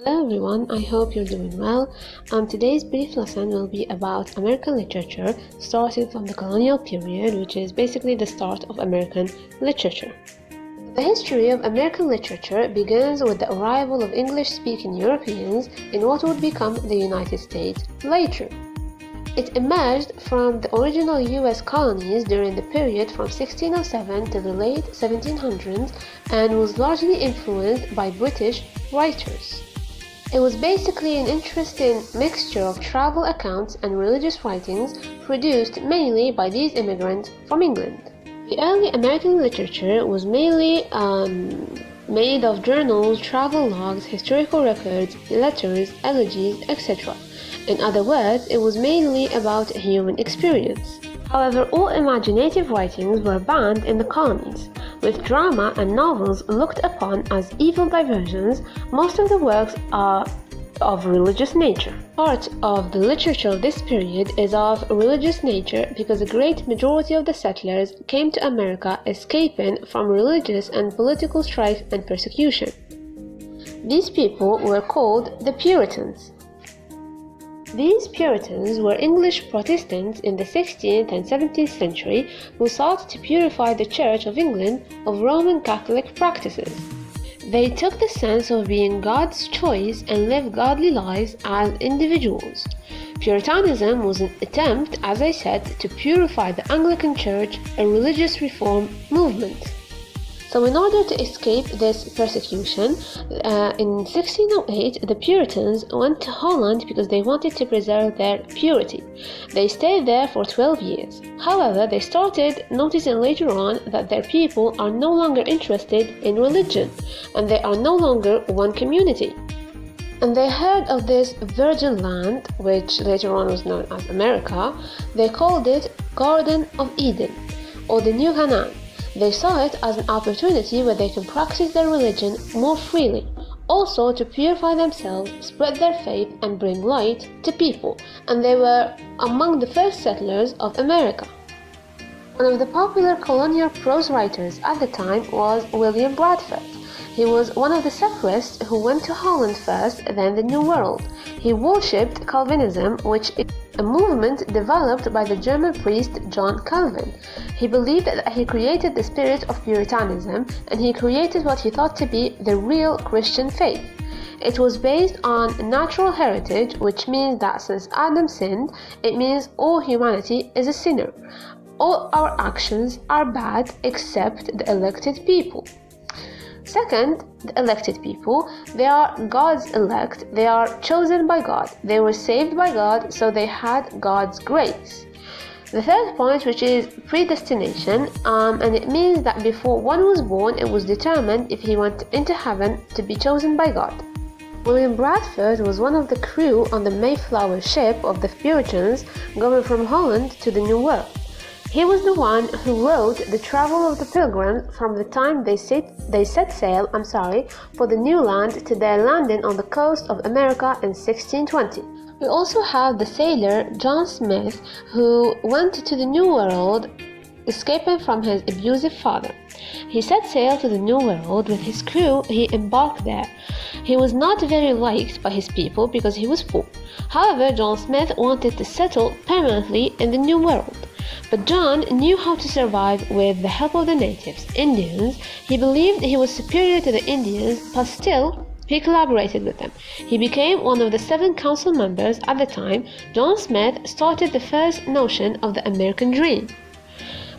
Hello everyone, I hope you're doing well. Today's brief lesson will be about American literature, starting from the colonial period, which is basically the start of American literature. The history of American literature begins with the arrival of English-speaking Europeans in what would become the United States later. It emerged from the original US colonies during the period from 1607 to the late 1700s and was largely influenced by British writers. It was basically an interesting mixture of travel accounts and religious writings produced mainly by these immigrants from England. The early American literature was mainly made of journals, travel logs, historical records, letters, elegies, etc. In other words, it was mainly about human experience. However, all imaginative writings were banned in the colonies. With drama and novels looked upon as evil diversions, most of the works are of religious nature. Part of the literature of this period is of religious nature because a great majority of the settlers came to America escaping from religious and political strife and persecution. These people were called the Puritans. These Puritans were English Protestants in the 16th and 17th century who sought to purify the Church of England of Roman Catholic practices. They took the sense of being God's choice and lived godly lives as individuals. Puritanism was an attempt, as I said, to purify the Anglican Church, a religious reform movement. So in order to escape this persecution, in 1608 the Puritans went to Holland because they wanted to preserve their purity. They stayed there for 12 years. However, they started noticing later on that their people are no longer interested in religion and they are no longer one community. And they heard of this virgin land, which later on was known as America. They called it Garden of Eden or the New Canaan. They saw it as an opportunity where they can practice their religion more freely, also to purify themselves, spread their faith, and bring light to people, and they were among the first settlers of America. One of the popular colonial prose writers at the time was William Bradford. He was one of the separatists who went to Holland first, then the New World. He worshipped Calvinism, which is a movement developed by the German priest John Calvin. He believed that he created the spirit of Puritanism and he created what he thought to be the real Christian faith. It was based on natural heritage, which means that since Adam sinned, it means all humanity is a sinner. All our actions are bad except the elected people. Second, the elected people, they are God's elect, they are chosen by God, they were saved by God, so they had God's grace. The third point, which is predestination, and it means that before one was born, it was determined if he went into heaven to be chosen by God. William Bradford was one of the crew on the Mayflower ship of the Puritans going from Holland to the New World. He was the one who wrote the travel of the pilgrims from the time they set sail for the new land to their landing on the coast of America in 1620. We also have the sailor John Smith, who went to the New World escaping from his abusive father. He set sail to the New World with his crew. He embarked there. He was not very liked by his people because he was poor. However, John Smith wanted to settle permanently in the New World. But John knew how to survive with the help of the natives, Indians. He believed he was superior to the Indians, but still, he collaborated with them. He became one of the 7 council members at the time. John Smith started the first notion of the American dream,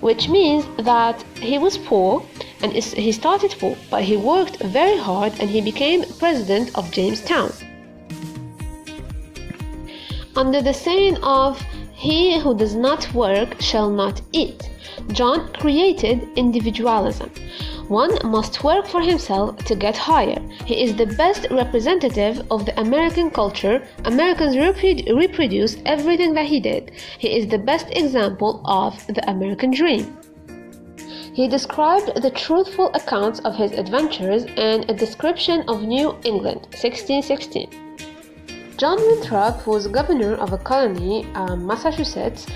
which means that he was poor and he started poor, but he worked very hard and he became president of Jamestown. Under the saying of "He who does not work shall not eat," John created individualism. One must work for himself to get higher. He is the best representative of the American culture. Americans reproduced everything that he did. He is the best example of the American dream. He described the truthful accounts of his adventures in A Description of New England, 1616. John Winthrop, who was governor of a colony, Massachusetts,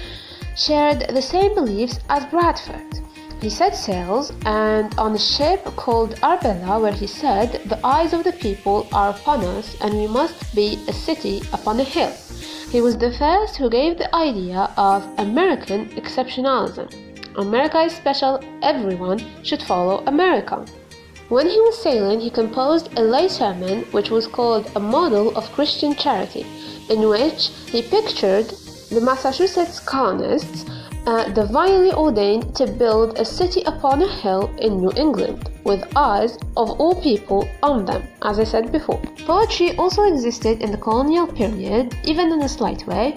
shared the same beliefs as Bradford. He set sails and on a ship called Arbella, where he said, "The eyes of the people are upon us and we must be a city upon a hill." He was the first who gave the idea of American exceptionalism. America is special, everyone should follow America. When he was sailing, he composed a lay sermon which was called a model of Christian charity, in which he pictured the Massachusetts colonists divinely ordained to build a city upon a hill in New England, with eyes of all people on them, as I said before. Poetry also existed in the colonial period, even in a slight way.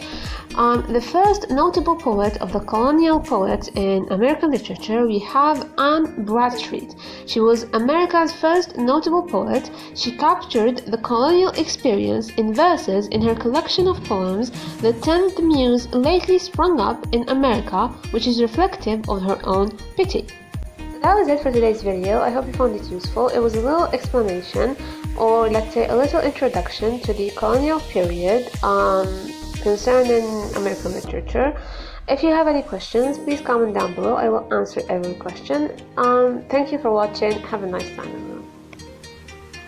The first notable poet of the colonial poets in American literature, we have Anne Bradstreet. She was America's first notable poet. She captured the colonial experience in verses in her collection of poems, The Tenth Muse Lately Sprung Up in America, which is reflective of her own pity. That was it for today's video. I hope you found it useful. It was a little explanation, or let's say a little introduction to the colonial period concerning American literature. If you have any questions, please comment down below. I will answer every question. Thank you for watching. Have a nice time.